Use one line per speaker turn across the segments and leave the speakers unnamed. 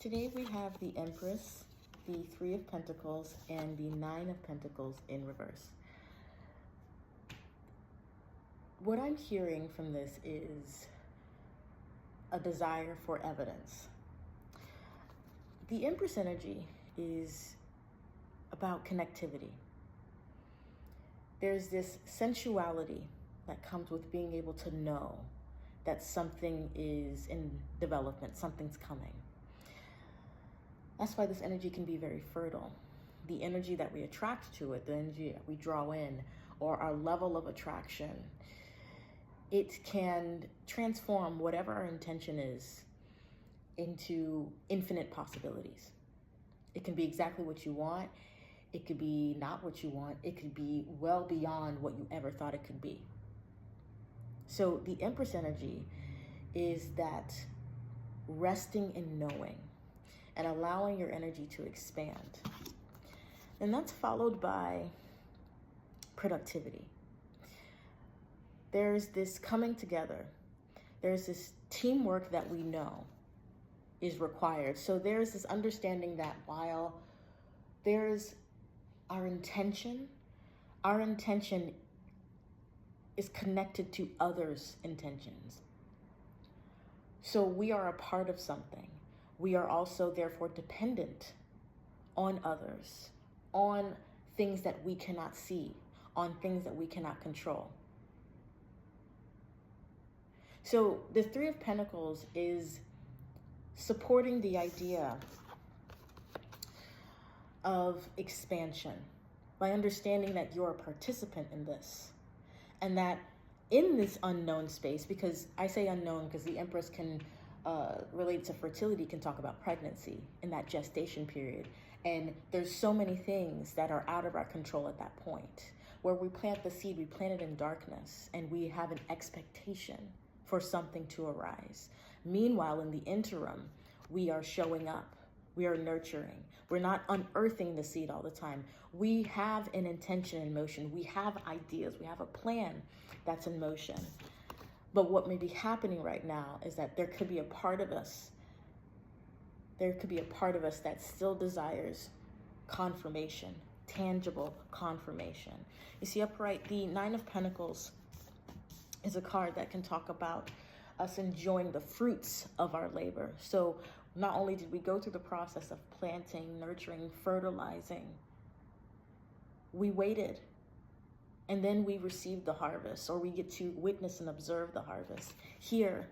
Today we have the Empress, the Three of Pentacles, and the Nine of Pentacles in reverse. What I'm hearing from this is a desire for evidence. The Empress energy is about connectivity. There's this sensuality that comes with being able to know that something is in development, something's coming. That's why this energy can be very fertile. The energy that we attract to it, the energy that we draw in, or our level of attraction, it can transform whatever our intention is into infinite possibilities. It can be exactly what you want. It could be not what you want. It could be well beyond what you ever thought it could be. So the Empress energy is that resting in knowing and allowing your energy to expand. And that's followed by productivity. There's this coming together. There's this teamwork that we know is required. So there's this understanding that while there's our intention is connected to others' intentions. So we are a part of something. We are also therefore dependent on others, on things that we cannot see, on things that we cannot control. So the Three of Pentacles is supporting the idea of expansion by understanding that you're a participant in this, and that in this unknown space, because I say unknown because the Empress can relate to fertility, can talk about pregnancy in that gestation period. And there's so many things that are out of our control at that point. Where we plant the seed, we plant it in darkness, and we have an expectation for something to arise. Meanwhile, in the interim, we are showing up. We are nurturing. We're not unearthing the seed all the time. We have an intention in motion. We have ideas. We have a plan that's in motion. But what may be happening right now is that there could be a part of us that still desires confirmation, tangible confirmation. You see upright, the Nine of Pentacles is a card that can talk about us enjoying the fruits of our labor. So not only did we go through the process of planting, nurturing, fertilizing, we waited, and then we received the harvest, or we get to witness and observe the harvest. Here,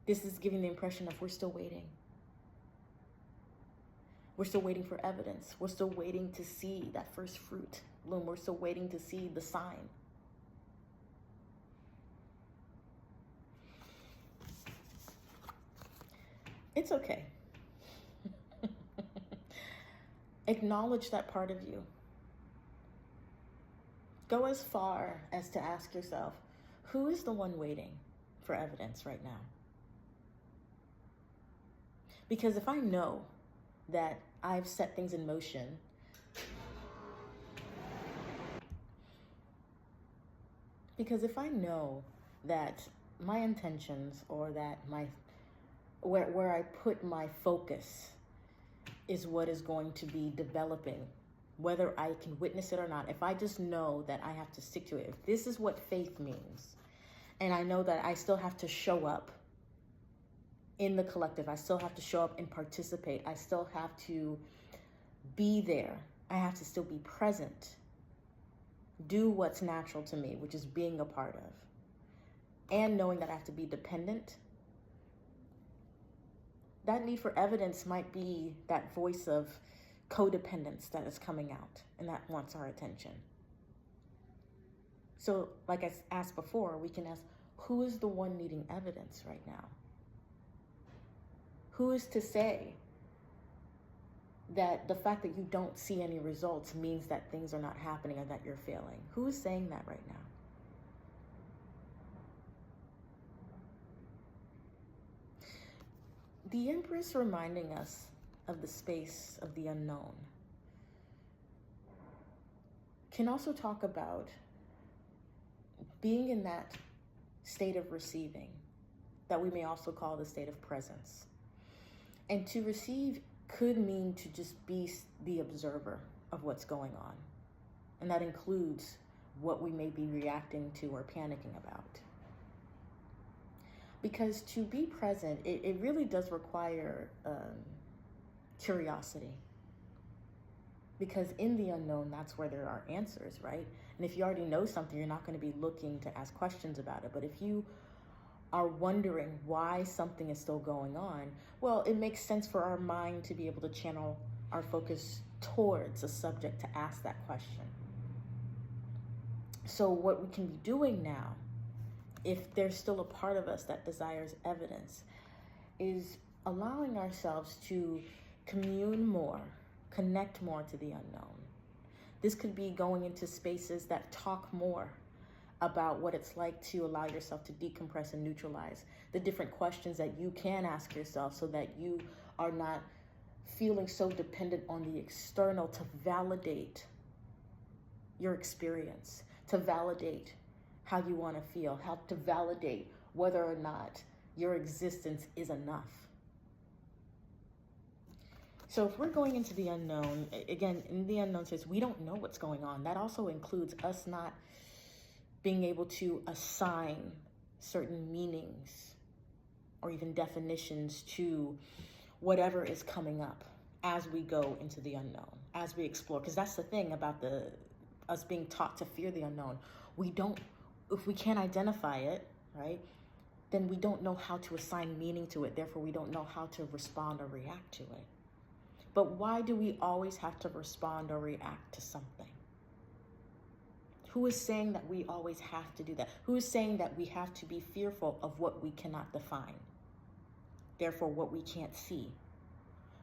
this is giving the impression of we're still waiting. We're still waiting for evidence. We're still waiting to see that first fruit bloom. We're still waiting to see the sign. It's okay. Acknowledge that part of you. Go as far as to ask yourself, who is the one waiting for evidence right now? Because if I know that I've set things in motion, my intentions, or that where I put my focus is what is going to be developing, whether I can witness it or not. If I just know that I have to stick to it, if this is what faith means, and I know that I still have to show up in the collective, I still have to show up and participate, I still have to be there, I have to still be present, do what's natural to me, which is being a part of, and knowing that I have to be dependent. That need for evidence might be that voice of codependence that is coming out and that wants our attention. So like I asked before, we can ask, who is the one needing evidence right now? Who is to say that the fact that you don't see any results means that things are not happening or that you're failing? Who is saying that right now? The Empress reminding us of the space of the unknown can also talk about being in that state of receiving, that we may also call the state of presence. And to receive could mean to just be the observer of what's going on. And that includes what we may be reacting to or panicking about. Because to be present, it really does require curiosity. Because in the unknown, that's where there are answers, right? And if you already know something, you're not going to be looking to ask questions about it. But if you are wondering why something is still going on, well, it makes sense for our mind to be able to channel our focus towards a subject to ask that question. So what we can be doing now, if there's still a part of us that desires evidence, is allowing ourselves to commune more, connect more to the unknown. This could be going into spaces that talk more about what it's like to allow yourself to decompress and neutralize the different questions that you can ask yourself, so that you are not feeling so dependent on the external to validate your experience, to validate how you want to feel, how to validate whether or not your existence is enough. So if we're going into the unknown, again, in the unknown space, we don't know what's going on. That also includes us not being able to assign certain meanings or even definitions to whatever is coming up as we go into the unknown, as we explore. Because that's the thing about us being taught to fear the unknown. If we can't identify it, right, then we don't know how to assign meaning to it. Therefore, we don't know how to respond or react to it. But why do we always have to respond or react to something? Who is saying that we always have to do that? Who is saying that we have to be fearful of what we cannot define? Therefore, what we can't see.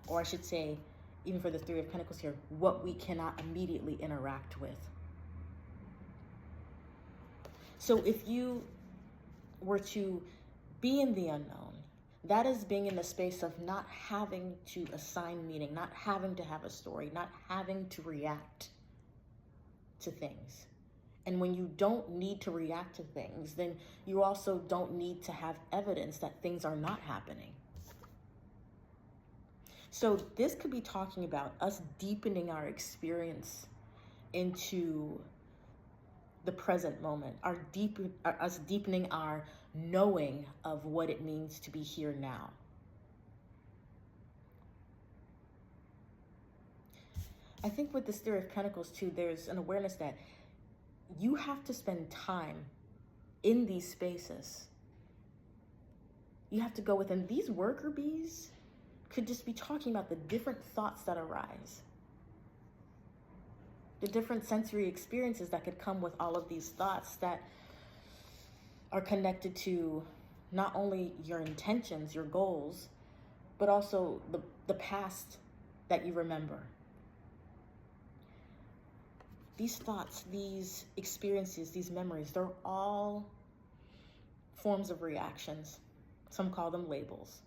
Or I should say, even for the Three of Pentacles here, what we cannot immediately interact with. So if you were to be in the unknown, that is being in the space of not having to assign meaning, not having to have a story, not having to react to things. And when you don't need to react to things, then you also don't need to have evidence that things are not happening. So this could be talking about us deepening our experience into the present moment, us deepening our knowing of what it means to be here now. I think with this Three of Pentacles too, there's an awareness that you have to spend time in these spaces. You have to go within. These worker bees could just be talking about the different thoughts that arise, the different sensory experiences that could come with all of these thoughts that are connected to not only your intentions, your goals, but also the past that you remember. These thoughts, these experiences, these memories, they're all forms of reactions. Some call them labels.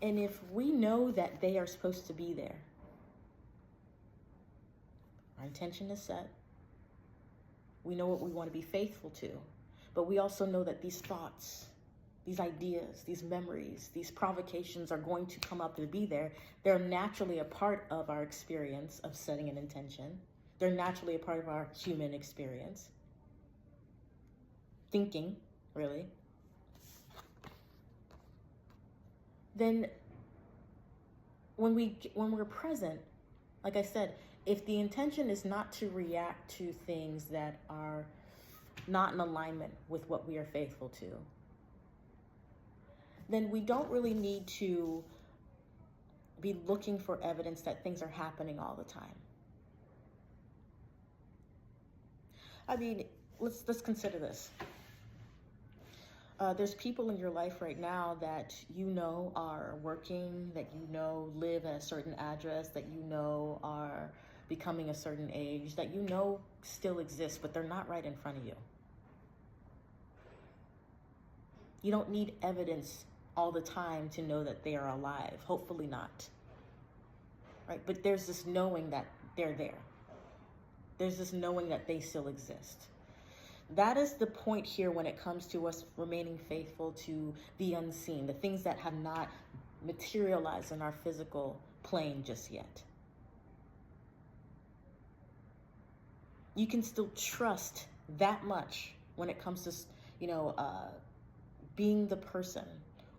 And if we know that they are supposed to be there, our intention is set. We know what we want to be faithful to, but we also know that these thoughts, these ideas, these memories, these provocations are going to come up and be there. They're naturally a part of our experience of setting an intention. They're naturally a part of our human experience. Thinking, really. Then when we're present, like I said, if the intention is not to react to things that are not in alignment with what we are faithful to, then we don't really need to be looking for evidence that things are happening all the time. I mean, let's consider this. There's people in your life right now that you know are working, that you know live at a certain address, that you know are becoming a certain age, that you know still exist, but they're not right in front of you. You don't need evidence all the time to know that they are alive. Hopefully not. Right? But there's this knowing that they're there. There's this knowing that they still exist. That is the point here when it comes to us remaining faithful to the unseen, the things that have not materialized in our physical plane just yet. You can still trust that much when it comes to, being the person,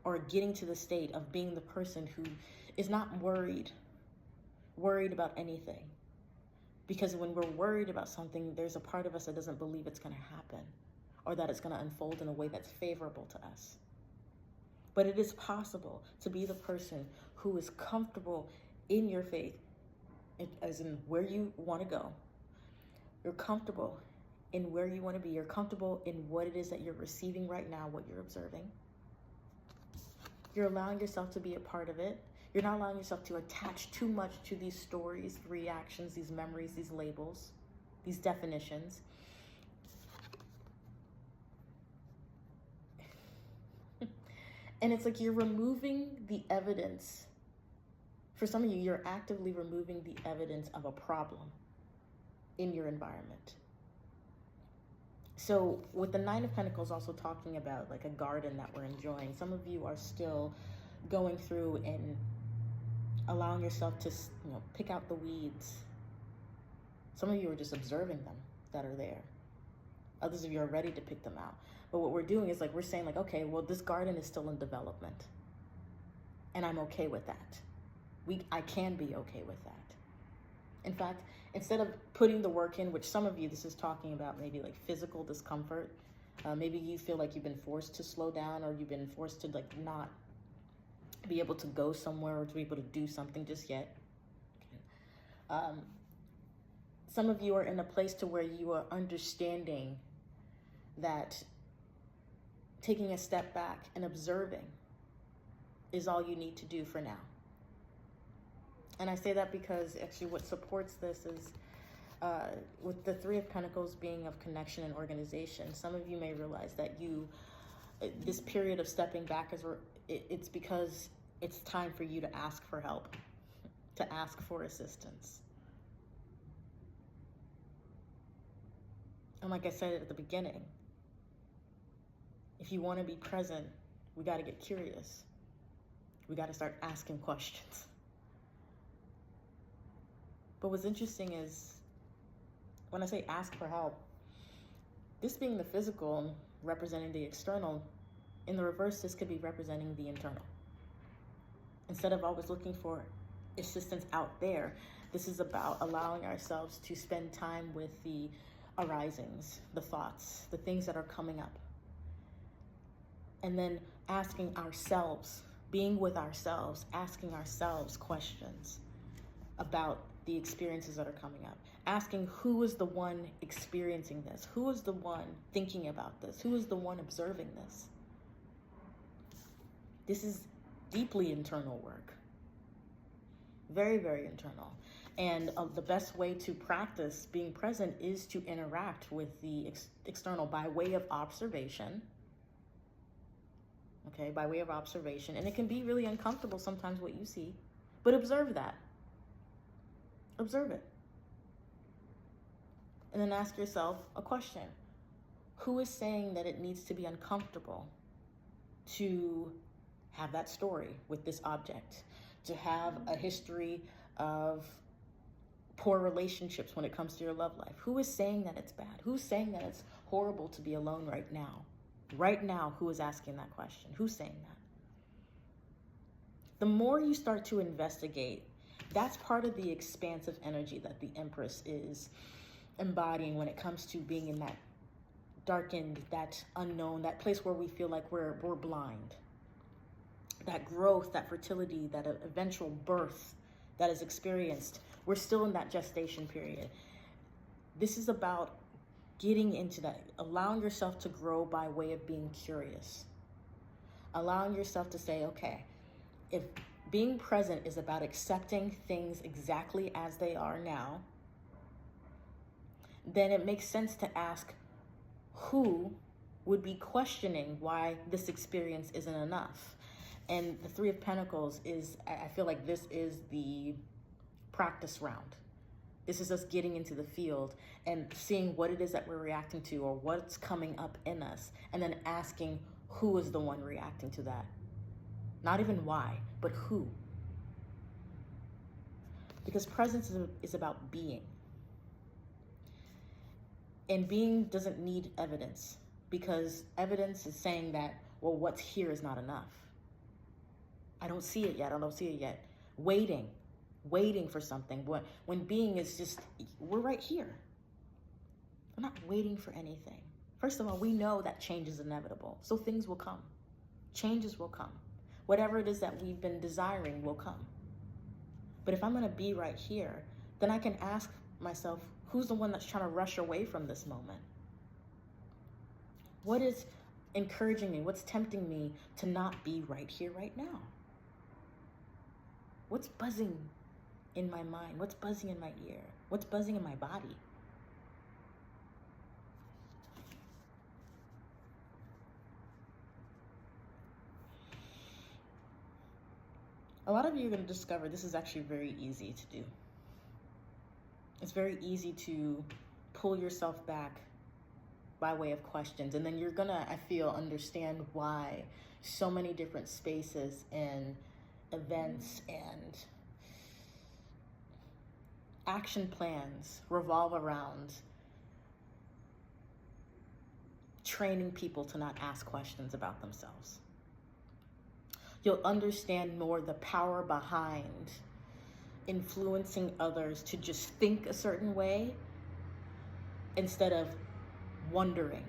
or getting to the state of being the person who is not worried about anything. Because when we're worried about something, there's a part of us that doesn't believe it's going to happen, or that it's going to unfold in a way that's favorable to us. But it is possible to be the person who is comfortable in your faith, as in where you want to go. You're comfortable in where you want to be. You're comfortable in what it is that you're receiving right now, what you're observing. You're allowing yourself to be a part of it. You're not allowing yourself to attach too much to these stories, reactions, these memories, these labels, these definitions. And it's like you're removing the evidence. For some of you, you're actively removing the evidence of a problem in your environment. So with the Nine of Pentacles also talking about like a garden that we're enjoying, some of you are still going through and allowing yourself to, pick out the weeds. Some of you are just observing them that are there. Others of you are ready to pick them out. But what we're doing is we're saying okay, well, this garden is still in development. And I'm okay with that. I can be okay with that. In fact, instead of putting the work in, which some of you, this is talking about maybe physical discomfort. Maybe you feel like you've been forced to slow down, or you've been forced to not be able to go somewhere or to be able to do something just yet. Some of you are in a place to where you are understanding that taking a step back and observing is all you need to do for now. And I say that because actually what supports this is with the Three of Pentacles being of connection and organization, some of you may realize that this period of stepping back it's because it's time for you to ask for help, to ask for assistance. And like I said at the beginning, if you want to be present, we got to get curious. We got to start asking questions. But what's interesting is when I say ask for help, this being the physical representing the external, in the reverse, this could be representing the internal. Instead of always looking for assistance out there, this is about allowing ourselves to spend time with the arisings, the thoughts, the things that are coming up. And then asking ourselves, being with ourselves, asking ourselves questions about the experiences that are coming up. Asking who is the one experiencing this? Who is the one thinking about this? Who is the one observing this? This is deeply internal work. Very, very internal. And the best way to practice being present is to interact with the external by way of observation. Okay, by way of observation. And it can be really uncomfortable sometimes what you see, but observe that. Observe it. And then ask yourself a question. Who is saying that it needs to be uncomfortable to have that story with this object, to have a history of poor relationships when it comes to your love life? Who is saying that it's bad? Who's saying that it's horrible to be alone right now? Right now, who is asking that question? Who's saying that? The more you start to investigate, that's part of the expansive energy that the Empress is embodying when it comes to being in that darkened, that unknown, that place where we feel like we're blind. That growth, that fertility, that eventual birth that is experienced. We're still in that gestation period. This is about getting into that, allowing yourself to grow by way of being curious. Allowing yourself to say, okay, if being present is about accepting things exactly as they are now, then it makes sense to ask who would be questioning why this experience isn't enough. And the Three of Pentacles is, I feel like this is the practice round. This is us getting into the field and seeing what it is that we're reacting to or what's coming up in us, and then asking who is the one reacting to that. Not even why, but who. Because presence is about being. And being doesn't need evidence, because evidence is saying that, well, what's here is not enough. I don't see it yet. I don't see it yet. Waiting for something. When being is just, we're right here. We're not waiting for anything. First of all, we know that change is inevitable. So things will come. Changes will come. Whatever it is that we've been desiring will come. But if I'm going to be right here, then I can ask myself, who's the one that's trying to rush away from this moment? What is encouraging me? What's tempting me to not be right here, right now? What's buzzing in my mind? What's buzzing in my ear? What's buzzing in my body? A lot of you are going to discover this is actually very easy to do. It's very easy to pull yourself back by way of questions. And then you're going to, I feel, understand why so many different spaces and events and action plans revolve around training people to not ask questions about themselves. You'll understand more the power behind influencing others to just think a certain way instead of wondering.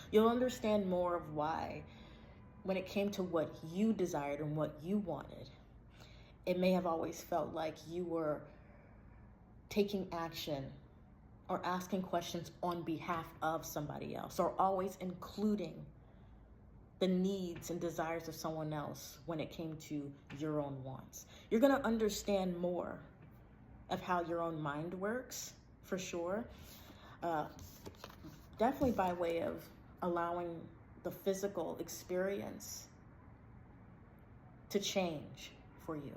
You'll understand more of why, when it came to what you desired and what you wanted, it may have always felt like you were taking action or asking questions on behalf of somebody else, or always including the needs and desires of someone else when it came to your own wants. You're going to understand more of how your own mind works, for sure. Definitely by way of allowing the physical experience to change for you.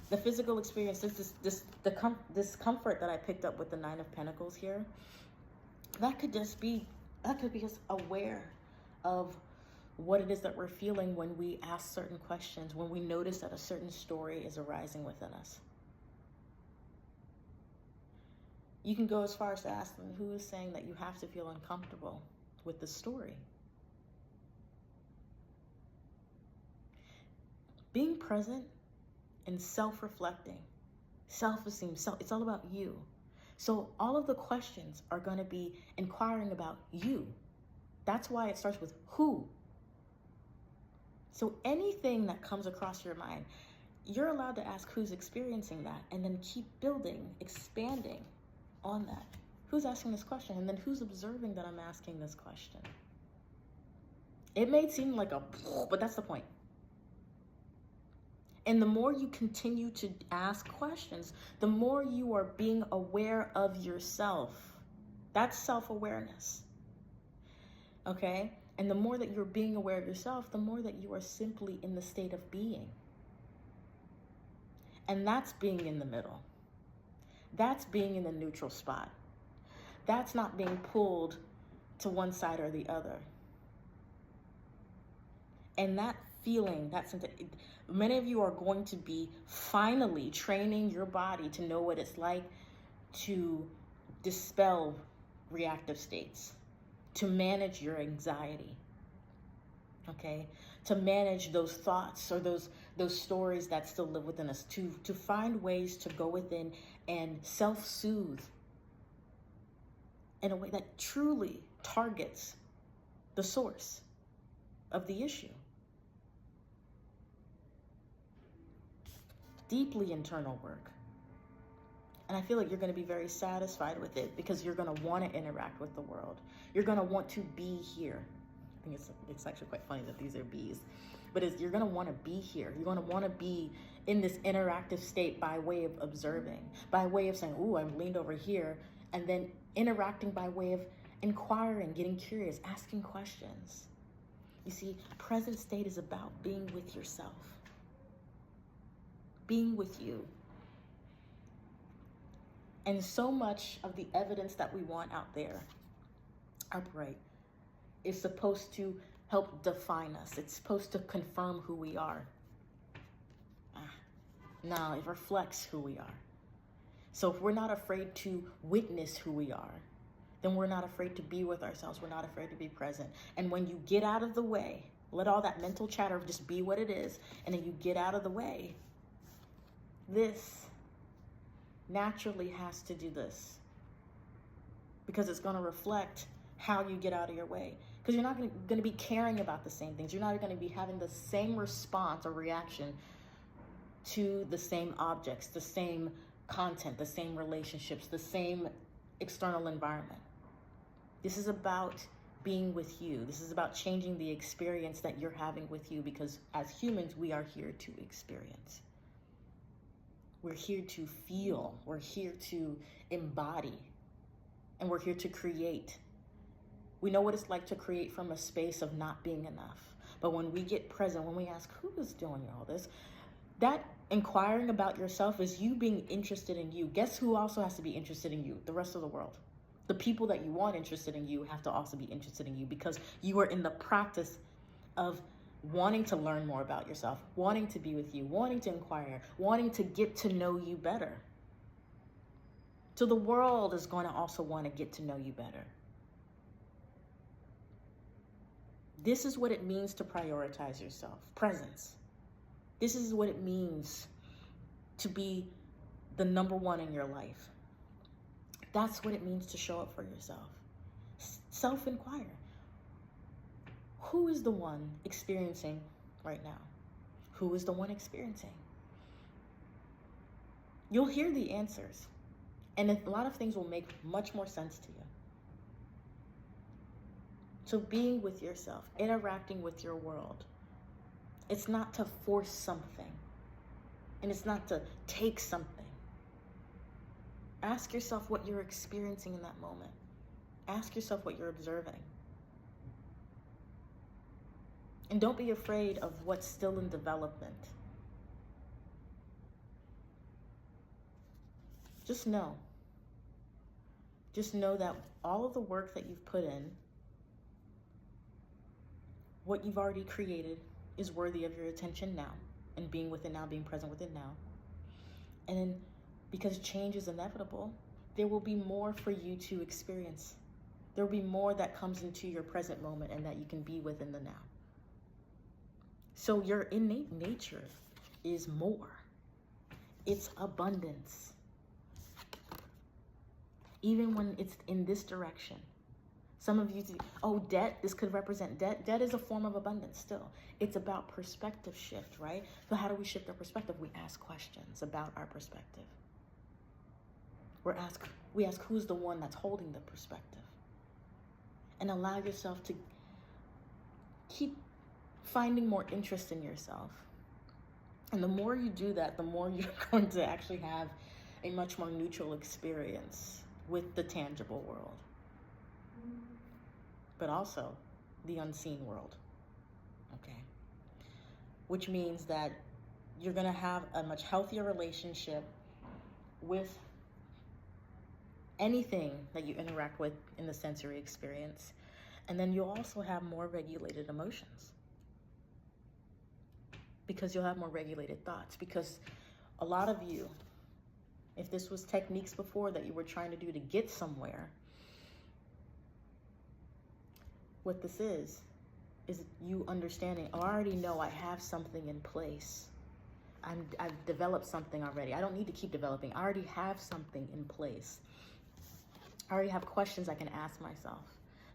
The physical experience, this comfort that I picked up with the Nine of Pentacles here, that could be just aware of what it is that we're feeling when we ask certain questions, when we notice that a certain story is arising within us. You can go as far as to ask them, who is saying that you have to feel uncomfortable with the story? Being present and self-reflecting, self-esteem, it's all about you. So all of the questions are going to be inquiring about you. That's why it starts with who. So anything that comes across your mind, you're allowed to ask who's experiencing that, and then keep building, expanding on that. Who's asking this question? And then who's observing that I'm asking this question? It may seem like but that's the point. And the more you continue to ask questions, the more you are being aware of yourself. That's self-awareness. Okay? And the more that you're being aware of yourself, the more that you are simply in the state of being. And that's being in the middle. That's being in the neutral spot. That's not being pulled to one side or the other. And that feeling, many of you are going to be finally training your body to know what it's like to dispel reactive states, to manage your anxiety, okay? To manage those thoughts or those stories that still live within us, to find ways to go within and self-soothe in a way that truly targets the source of the issue. Deeply internal work. And I feel like you're going to be very satisfied with it, because you're going to want to interact with the world. You're going to want to be here. I think it's actually quite funny that these are bees. But you're going to want to be here. You're going to want to be in this interactive state by way of observing, by way of saying, ooh, I'm leaned over here, and then interacting by way of inquiring, getting curious, asking questions. You see, present state is about being with yourself. being with you. And so much of the evidence that we want out there, upright, is supposed to help define us. It's supposed to confirm who we are. No, it reflects who we are. So if we're not afraid to witness who we are, then we're not afraid to be with ourselves. We're not afraid to be present. And when you get out of the way, let all that mental chatter just be what it is, and then you get out of the way, this naturally has to do this. Because it's going to reflect how you get out of your way. Because you're not going to be caring about the same things. You're not going to be having the same response or reaction to the same objects, the same content, the same relationships, the same external environment. This is about being with you. This is about changing the experience that you're having with you, because as humans, we are here to experience. We're here to feel. We're here to embody. And we're here to create. We know what it's like to create from a space of not being enough. But when we get present, when we ask, who is doing all this? That inquiring about yourself is you being interested in you. Guess who also has to be interested in you? The rest of the world. The people that you want interested in you have to also be interested in you, because you are in the practice of wanting to learn more about yourself, wanting to be with you, wanting to inquire, wanting to get to know you better. So the world is going to also want to get to know you better. This is what it means to prioritize yourself. Presence. This is what it means to be the number one in your life. That's what it means to show up for yourself. Self-inquire. Who is the one experiencing right now? Who is the one experiencing? You'll hear the answers. And a lot of things will make much more sense to you. So being with yourself, interacting with your world, it's not to force something. And it's not to take something. Ask yourself what you're experiencing in that moment. Ask yourself what you're observing. And don't be afraid of what's still in development. Just know. Just know that all of the work that you've put in, what you've already created, is worthy of your attention now. And being with it now, being present with it now. And then, because change is inevitable, there will be more for you to experience. There will be more that comes into your present moment and that you can be with in the now. So your innate nature is more. It's abundance. Even when it's in this direction. Some of you think, oh, debt, this could represent debt. Debt is a form of abundance still. It's about perspective shift, right? So how do we shift our perspective? We ask questions about our perspective. We ask who's the one that's holding the perspective. And allow yourself to keep finding more interest in yourself. And the more you do that, the more you're going to actually have a much more neutral experience with the tangible world. But also the unseen world. Okay? Which means that you're going to have a much healthier relationship with anything that you interact with in the sensory experience. And then you'll also have more regulated emotions. Because you'll have more regulated thoughts. Because a lot of you, if this was techniques before that you were trying to do to get somewhere, what this is you understanding, oh, I already know I have something in place. I've developed something already. I don't need to keep developing. I already have something in place. I already have questions I can ask myself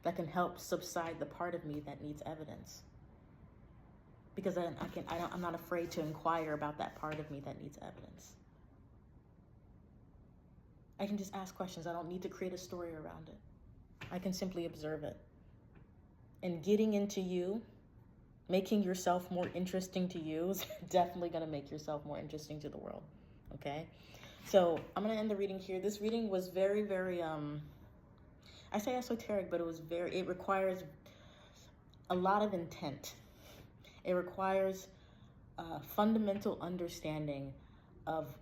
that can help subside the part of me that needs evidence. Because I'm not afraid to inquire about that part of me that needs evidence. I can just ask questions. I don't need to create a story around it. I can simply observe it. And getting into you, making yourself more interesting to you is definitely going to make yourself more interesting to the world. Okay? So I'm going to end the reading here. This reading was very, very, I say esoteric, but it requires a lot of intent. It requires fundamental understanding of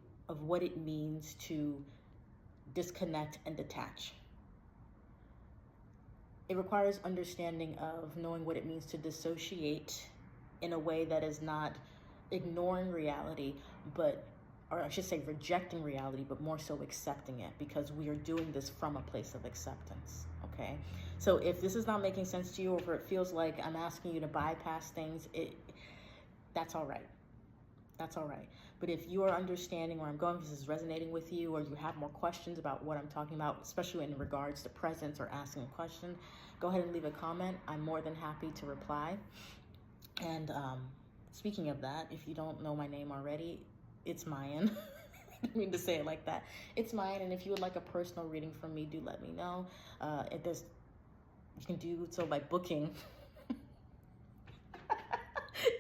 what it means to disconnect and detach. It requires understanding of knowing what it means to dissociate in a way that is not ignoring reality, but, or I should say rejecting reality, but more so accepting it, because we are doing this from a place of acceptance, okay? So if this is not making sense to you, or if it feels like I'm asking you to bypass things, that's all right. That's all right. But if you are understanding where I'm going, if this is resonating with you, or you have more questions about what I'm talking about, especially in regards to presence or asking a question, go ahead and leave a comment. I'm more than happy to reply. And speaking of that, if you don't know my name already, it's Mayan. I didn't mean to say it like that. It's Mayan, and if you would like a personal reading from me, do let me know. You can do so by booking.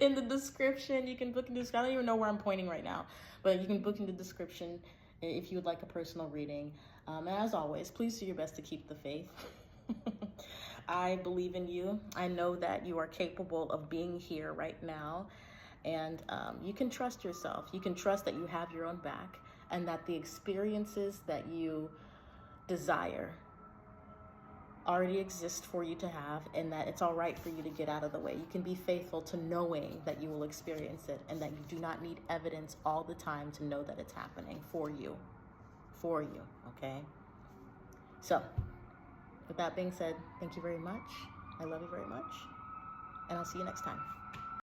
In the description, you can book in the description. I don't even know where I'm pointing right now, but you can book in the description if you would like a personal reading. And as always, please do your best to keep the faith. I believe in you. I know that you are capable of being here right now, and you can trust yourself. You can trust that you have your own back, and that the experiences that you desire already exist for you to have, and that it's all right for you to get out of the way. You can be faithful to knowing that you will experience it, and that you do not need evidence all the time to know that it's happening for you, okay? So, with that being said, thank you very much. I love you very much, and I'll see you next time.